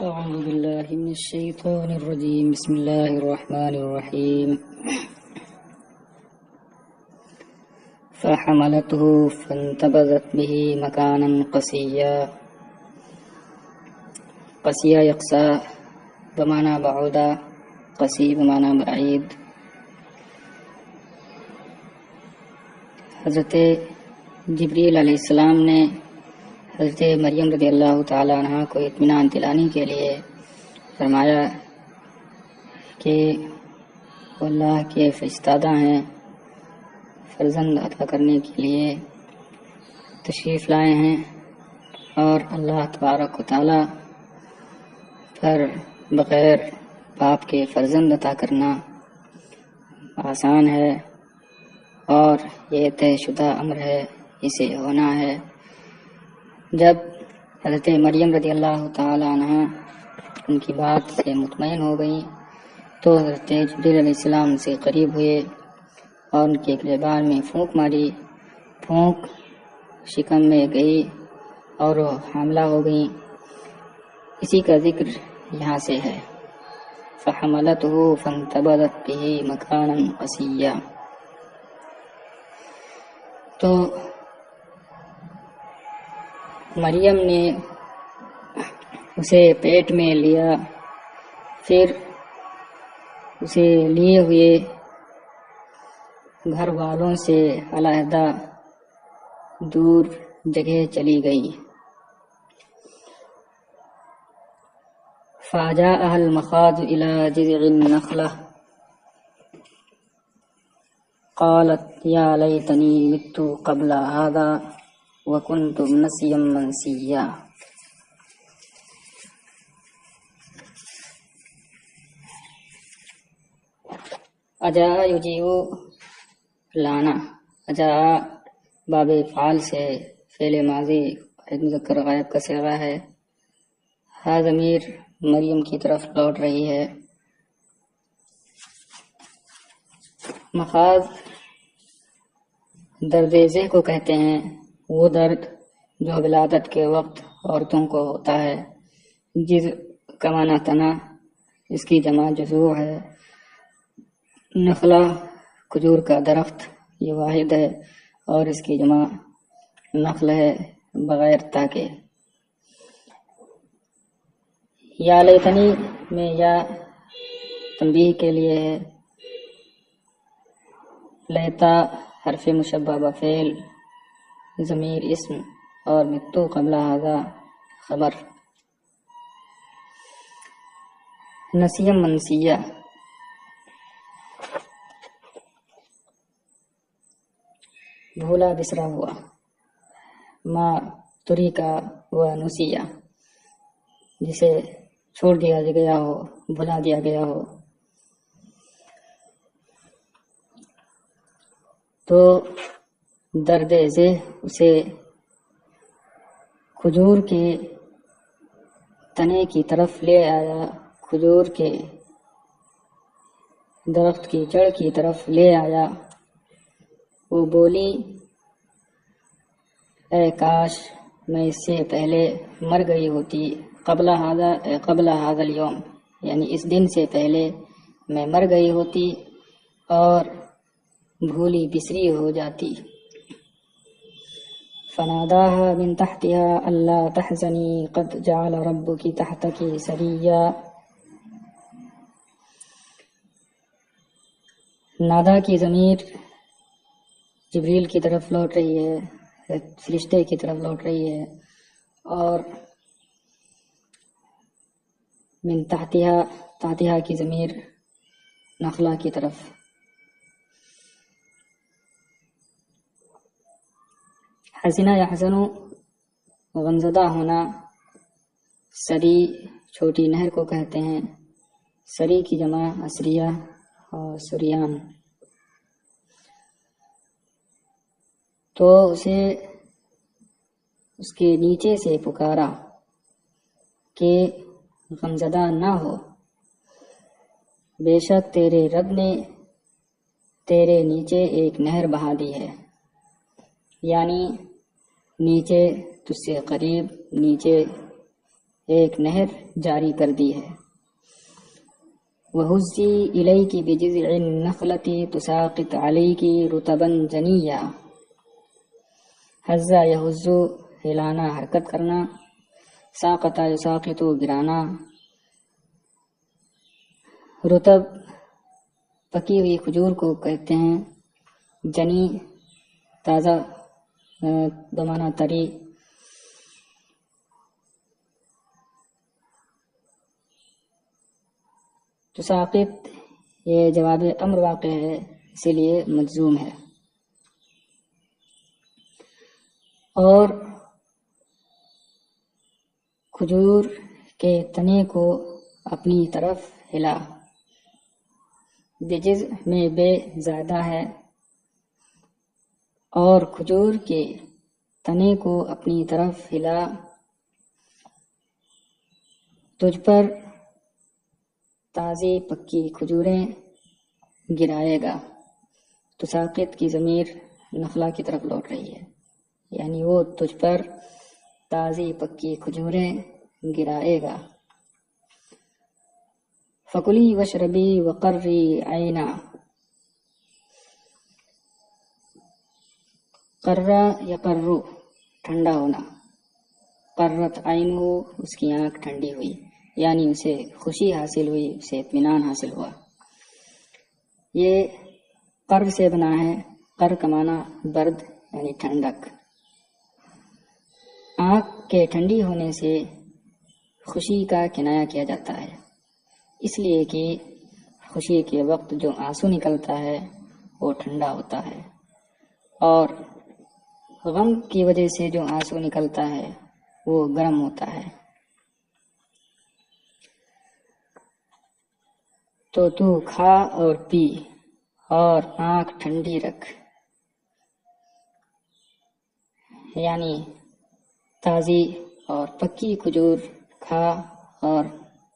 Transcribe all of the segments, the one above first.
أعوذ بالله من الشيطان الرجيم. بسم الله الرحمن الرحيم. فحملته فانتبذت به مكانا قصيا. قصيا يقصى بمعنى بعودا، قصي بمعنى بعيد. حضرت جبریل علیہ السلام نے حضرت مریم رضی اللہ تعالیٰ عنہ کو اطمینان دلانے کے لیے فرمایا کہ وہ اللہ کے فرشتادہ ہیں، فرزند عطا کرنے کے لیے تشریف لائے ہیں، اور اللہ تبارک و تعالیٰ پر بغیر باپ کے فرزند عطا کرنا آسان ہے، اور یہ طے شدہ امر ہے، اسے ہونا ہے۔ جب حضرت مریم رضی اللہ تعالی عنہ ان کی بات سے مطمئن ہو گئی تو حضرت جبریل علیہ السلام سے قریب ہوئے اور ان کے گریبان میں پھونک ماری۔ پھونک شکم میں گئی اور وہ حاملہ ہو گئی۔ اسی کا ذکر یہاں سے ہے، فحملته فانتبذت به مكانا قصيا۔ تو مریم نے اسے پیٹ میں لیا، پھر اسے لیے ہوئے گھر والوں سے علیحدہ دور جگہ چلی گئی۔ فجاءها المخاض إلى جذع النخلة قالت يا ليتني مت قبل هذا وكنت نسيا منسيا۔ اجا یجیو لانا، اجا باب فعال سے فعل ماضی واحد مذکر غائب کا صیغہ ہے۔ ہا ضمیر مریم کی طرف لوٹ رہی ہے۔ مخاض درد ذہ کو کہتے ہیں، وہ درد جو ولادت کے وقت عورتوں کو ہوتا ہے۔ جز کا معنی تنا، اس کی جمع جذوع ہے۔ نخلا کھجور کا درخت، یہ واحد ہے، اور اس کی جمع نخل ہے بغیر تا کے۔ یا لیتنی میں یا تنبیہ کے لیے ہے، لیتا حرف مشبہ بفعل، ضمیر اسم، اور متو قبل ھذا خبر۔ نسیم منسیہ، بھولا بسرا ہوا، ما تری کا و نسیہ، جسے چھوڑ دیا گیا ہو، بھلا دیا گیا ہو۔ تو درد ذہ اسے کھجور کے تنے کی طرف لے آیا، کھجور کے درخت کی جڑ کی طرف لے آیا۔ وہ بولی، اے کاش میں اس سے پہلے مر گئی ہوتی، قبل ھذا اليوم، یعنی اس دن سے پہلے میں مر گئی ہوتی اور بھولی بسری ہو جاتی۔ فناداها من تحتها ألا تحزني قد جعل ربك تحتك سريا۔ نادا کی ضمیر جبریل کی طرف لوٹ رہی ہے، فرشتے کی طرف لوٹ رہی ہے، اور من تحتها کی ضمیر نخلا کی طرف۔ حزنہ یحزن غمزدہ ہونا، سری چھوٹی نہر کو کہتے ہیں، سری کی جمع اسریہ اور سریان۔ تو اسے اس کے نیچے سے پکارا کہ غمزدہ نہ ہو، بے شک تیرے رب نے تیرے نیچے ایک نہر بہا دی ہے، یعنی نیچے تجھ سے قریب نیچے ایک نہر جاری کر دی ہے۔ وَهُزِّي إِلَيْكِ بِجِذْعِ النَّخْلَةِ تُسَاقِطْ عَلَيْكِ رُطَبًا جَنِيًّا۔ حَزَّ يَحُزُّ ہلانا حرکت کرنا، ساقط یساقط گرانا، رطب پکی ہوئی کھجور کو کہتے ہیں، جنی تازہ بمانا طری، تساقط یہ جواب امر واقع ہے اسی لیے مجزوم ہے، اور کھجور کے تنے کو اپنی طرف ہلا، بجز میں بے زیادہ ہے، اور کھجور کے تنے کو اپنی طرف ہلا، تجھ پر تازی پکی کھجوریں گرائے گا۔ تساقط کی ضمیر نخلا کی طرف لوٹ رہی ہے، یعنی وہ تجھ پر تازی پکی کھجوریں گرائے گا۔ فَكُلِي وَاشْرَبِي وَقَرِّي عَيْنًا۔ قرّا یقر ٹھنڈا ہونا، قرت عینہ اس کی آنکھ ٹھنڈی ہوئی، یعنی اسے خوشی حاصل ہوئی، اسے اطمینان حاصل ہوا۔ یہ قر سے بنا ہے، قر کا معنی برد یعنی ٹھنڈک۔ آنکھ کے ٹھنڈی ہونے سے خوشی کا کنایا کیا جاتا ہے، اس لیے کہ خوشی کے وقت جو آنسو نکلتا ہے وہ ٹھنڈا ہوتا ہے، اور غم کی وجہ سے جو آنسو نکلتا ہے وہ گرم ہوتا ہے۔ تو کھا اور پی اور آنکھ ٹھنڈی رکھ، یعنی تازی اور پکی کھجور کھا اور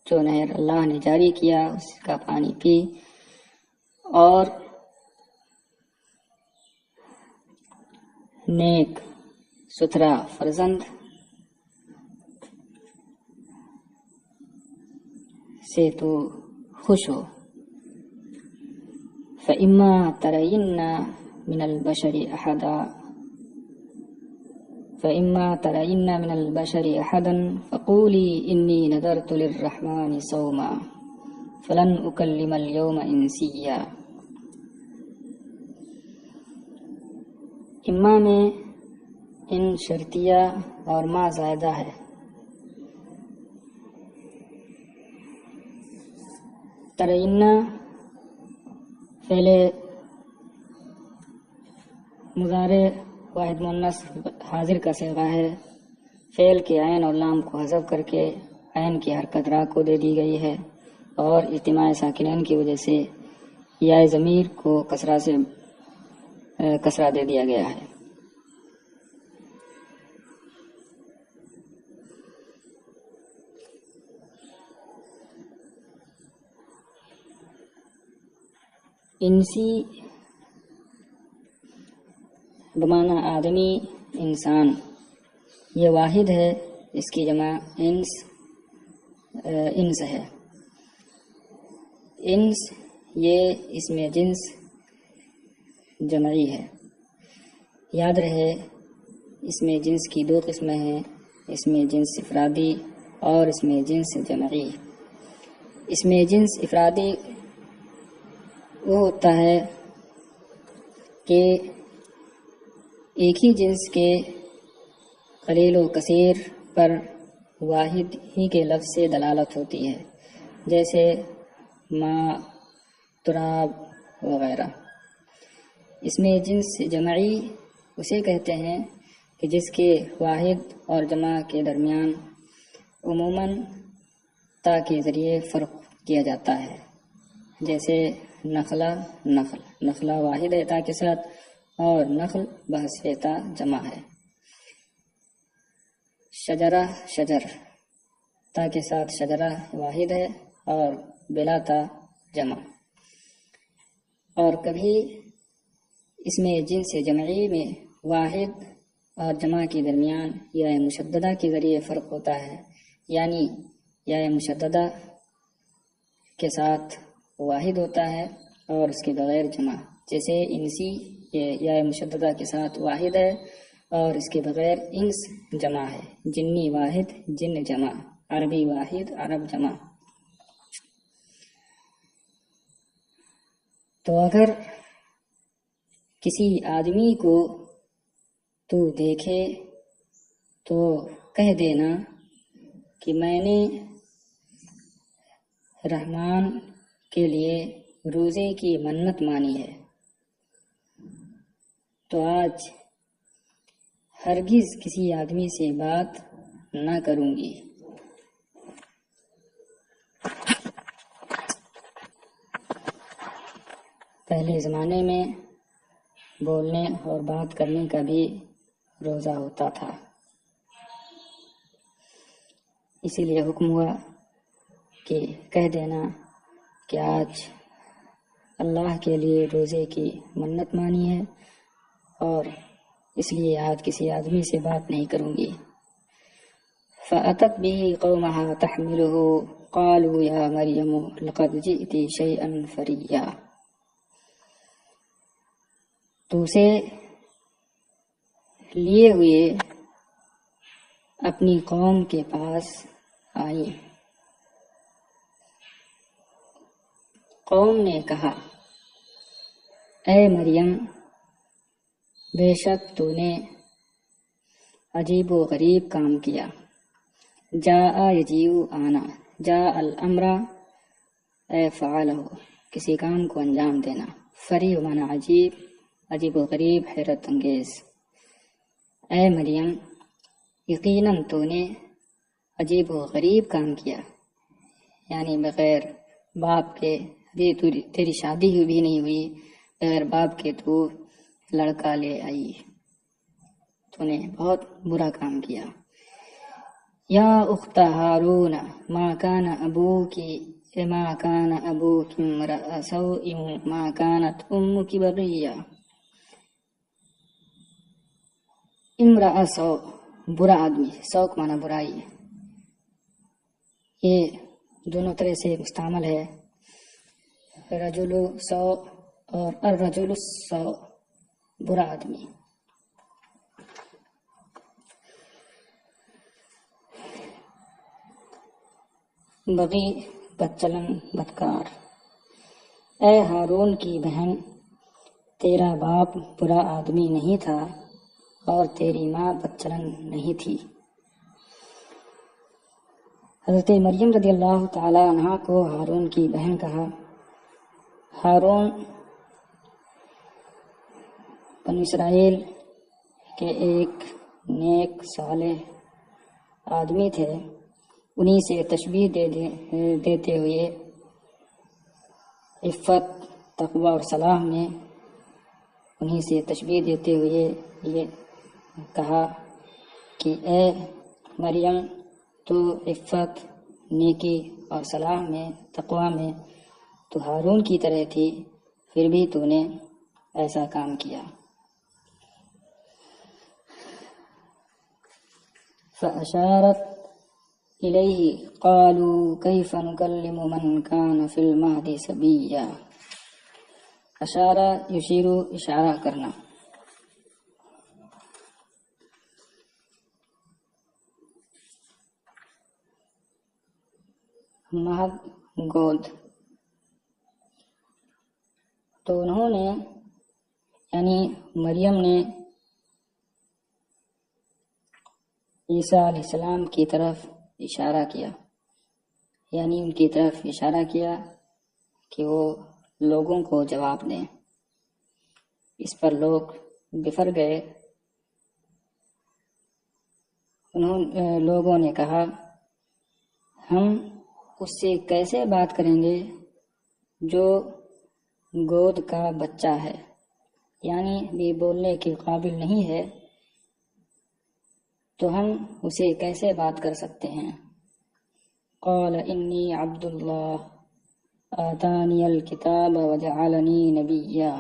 جو نہر اللہ نے جاری کیا اس کا پانی پی، اور نیک ستھرا فرزند سے تو خوش ہو۔ فَإِمَّا تَرَيِنَّ مِنَ الْبَشَرِ أَحَدًا فَقُولِي إِنِّي نَذَرْتُ لِلرَّحْمَنِ صَوْمًا فَلَنْ أُكَلِّمَ الْيَوْمَ إِنسِيًّا۔ اما میں ان شرطیہ اور ما زائدہ ہے، ترینہ فعل مضارع واحد مؤنث حاضر کا صیغہ ہے، فعل کے عین اور لام کو حذف کر کے عین کی حرکت را کو دے دی گئی ہے، اور اجتماع ساکنین کی وجہ سے یا ضمیر کو کسرہ دے دیا گیا ہے۔ انسی بمعنی آدمی، انسان، یہ واحد ہے، اس کی جمع انس ہے۔ انس یہ اسم جنس جمعی ہے، یاد رہے اسم جنس کی دو قسمیں ہیں، اسم جنس افرادی اور اسم جنس جمعی۔ اسم جنس افرادی وہ ہوتا ہے کہ ایک ہی جنس کے قلیل و کثیر پر واحد ہی کے لفظ سے دلالت ہوتی ہے، جیسے ماء، تراب وغیرہ۔ اس میں جنس جمعی اسے کہتے ہیں کہ جس کے واحد اور جمع کے درمیان عموماً تا کے ذریعے فرق کیا جاتا ہے، جیسے نخلہ واحد ہے تا کے ساتھ، اور نخل بحث تا جمع ہے۔ شجر تا کے ساتھ شجرہ واحد ہے اور بلا تا جمع۔ اور کبھی اس میں جنس جمعی میں واحد اور جمع کے درمیان یا مشددہ کے ذریعے فرق ہوتا ہے، یعنی یا مشددہ کے ساتھ واحد ہوتا ہے اور اس کے بغیر جمع، جیسے انسی یا مشددہ کے ساتھ واحد ہے اور اس کے بغیر انس جمع ہے، جنی واحد جن جمع، عربی واحد عرب جمع۔ تو اگر کسی آدمی کو تو دیکھے تو کہہ دینا کہ میں نے رحمان کے لیے روزے کی منت مانی ہے، تو آج ہرگز کسی آدمی سے بات نہ کروں گی۔ پہلے زمانے میں بولنے اور بات کرنے کا بھی روزہ ہوتا تھا، اسی لیے حکم ہوا کہ کہہ دینا کہ آج اللہ کے لیے روزے کی منت مانی ہے اور اس لیے آج کسی آدمی سے بات نہیں کروں گی۔ فَأَتَتْ بِهِ قَوْمَهَا تَحْمِلُهُ قَالُوا يَا مَرْيَمُ لَقَدْ جِئْتِ شَيْئًا فَرِيًّا۔ تو اسے لیے ہوئے اپنی قوم کے پاس آئی۔ قوم نے کہا، اے مریم، بے شک تو نے عجیب و غریب کام کیا۔ جاء یجیء آنا، جاء الامر اے فعلہ، کسی کام کو انجام دینا، فری مانا عجیب، عجیب و غریب حیرت انگیز۔ اے مریم، یقیناً تو نے عجیب و غریب کام کیا، یعنی بغیر باپ کے، تیری شادی بھی نہیں ہوئی، بغیر باپ کے تو لڑکا لے آئی، تو نے بہت برا کام کیا۔ یا اخت ہارون ما کان ابوک امرأ سوء ما کانت امک بغیہ۔ امرأ سوء برا آدمی، سوء مانا برائی، یہ دونوں طرح سے مستعمل ہے، رجل سوء اور الرجل السوء، برا آدمی۔ بغی بدچلن بدکار۔ اے ہارون کی بہن، تیرا باپ برا آدمی نہیں تھا اور تیری ماں بدچلن نہیں تھی۔ حضرت مریم رضی اللہ تعالی عنہا کو ہارون کی بہن کہا۔ ہارون بنی اسرائیل کے ایک نیک صالح آدمی تھے، انہی سے تشبیہ دیتے ہوئے عفت، تقوی اور صلاح میں انہی سے تشبیہ دیتے ہوئے یہ کہا کہ اے مریم، تو عفت، نیکی اور صلاح میں، تقوی میں تو ہارون کی طرح تھی، پھر بھی تو نے ایسا کام کیا۔ فَأَشَارَتْ إِلَيْهِ قَالُوا كَيْفَ نُكَلِّمُ مَنْ كَانَ فِي الْمَهْدِ صَبِيًّا۔ اشارہ یشیر، اشارہ کرنا۔ مہد گود، تو انہوں نے یعنی مریم نے عیسیٰ علیہ السلام کی طرف اشارہ کیا، یعنی ان کی طرف اشارہ کیا کہ وہ لوگوں کو جواب دیں۔ اس پر لوگ بفر گئے۔ لوگوں نے کہا، ہم اس سے کیسے بات کریں گے جو گود کا بچہ ہے، یعنی بھی بولنے کے قابل نہیں ہے، تو ہم اسے کیسے بات کر سکتے ہیں؟ قال انی عبد اللہ آتانی الکتاب وجعلنی نبیا۔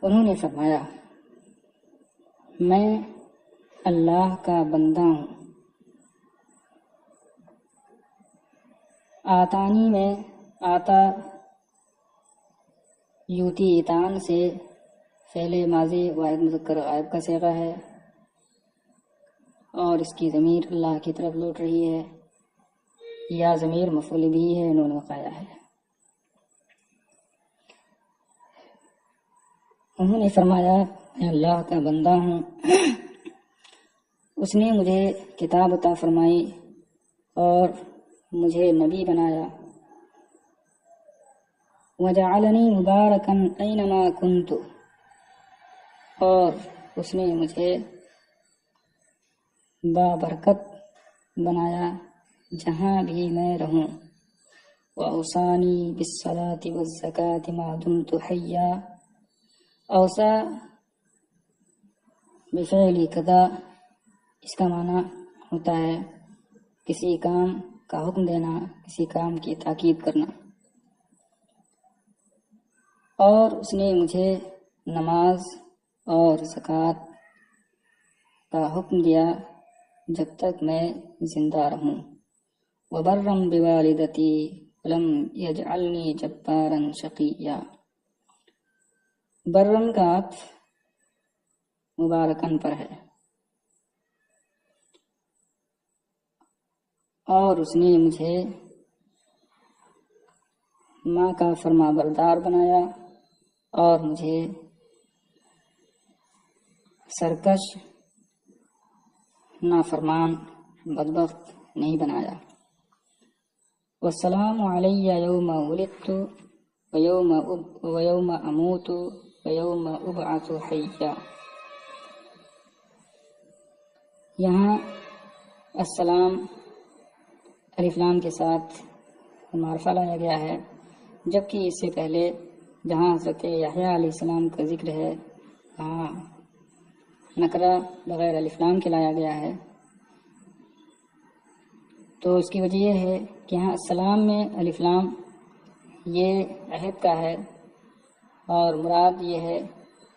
انہوں نے فرمایا، میں اللہ کا بندہ ہوں۔ آتانی میں آتا یوتی اتان سے فعل ماضی واحد مذکر غائب کا صیغہ ہے اور اس کی ضمیر اللہ کی طرف لوٹ رہی ہے، یا ضمیر مفعول بھی ہے، نون وقایا ہے۔ انہوں نے فرمایا میں اللہ کا بندہ ہوں، اس نے مجھے کتاب عطا فرمائی اور مجھے نبی بنایا۔ وجعلنی مبارکا اینما کنت، اور اس نے مجھے بابرکت بنایا جہاں بھی میں رہوں۔ وأوصانی بالصلاة والزکاة ما دمت حیا، اوصا بفعل کذا، اس کا معنی ہوتا ہے کسی کام کا حکم دینا، کسی کام کی تاکید کرنا۔ اور اس نے مجھے نماز اور زکوٰۃ کا حکم دیا جب تک میں زندہ رہوں۔ وبرا بوالدتی ولم یجعلنی جبارا شقیا، برم کا عطف مبارکن پر ہے، اور اس نے مجھے ماں کا فرما بردار بنایا اور مجھے سرکش نافرمان بدبخت نہیں بنایا۔ والسلام علی یوم ولدت ویوم اموت ویوم ابعث حیا، یہاں السلام الف لام کے ساتھ معرفہ لایا گیا ہے، جبکہ اس سے پہلے جہاں حضرت یحییٰ علیہ السلام کا ذکر ہے وہاں نکرہ بغیر الف لام کے لایا گیا ہے۔ تو اس کی وجہ یہ ہے کہ یہاں السلام میں الف لام یہ عہد کا ہے، اور مراد یہ ہے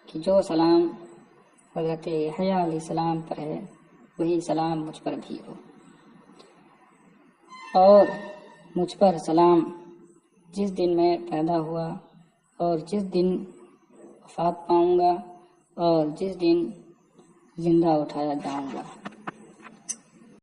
کہ جو سلام حضرت یحییٰ علیہ السلام پر ہے وہی سلام مجھ پر بھی ہو، اور مجھ پر سلام جس دن میں پیدا ہوا اور جس دن وفات پاؤں گا اور جس دن زندہ اٹھایا جاؤں گا۔